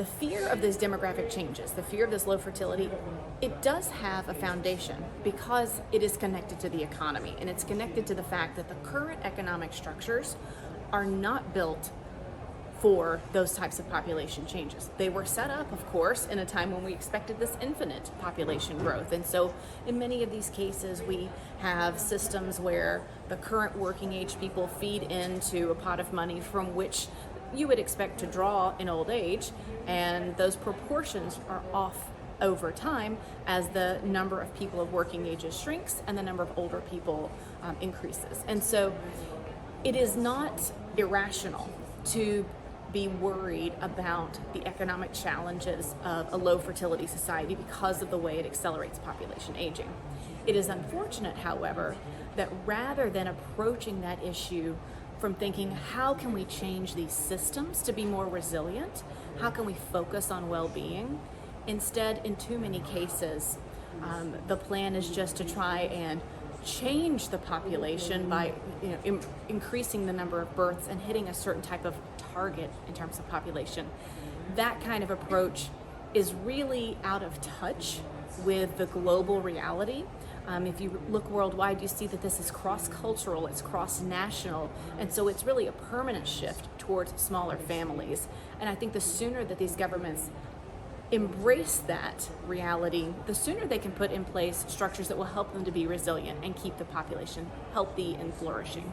the fear of these demographic changes, the fear of this low fertility, it does have a foundation because it is connected to the economy, and it's connected to the fact that the current economic structures are not built for those types of population changes. They were set up, of course, in a time when we expected this infinite population growth. And so in many of these cases, we have systems where the current working age people feed into a pot of money from which you would expect to draw in old age, and those proportions are off over time as the number of people of working ages shrinks and the number of older people increases. And so it is not irrational to be worried about the economic challenges of a low fertility society because of the way it accelerates population aging. It is unfortunate, however, that rather than approaching that issue from thinking, how can we change these systems to be more resilient? How can we focus on well-being? Instead, in too many cases, the plan is just to try and change the population by increasing the number of births and hitting a certain type of target in terms of population. That kind of approach is really out of touch with the global reality. If you look worldwide, you see that this is cross-cultural, it's cross-national, and so it's really a permanent shift towards smaller families. And I think the sooner that these governments embrace that reality, the sooner they can put in place structures that will help them to be resilient and keep the population healthy and flourishing.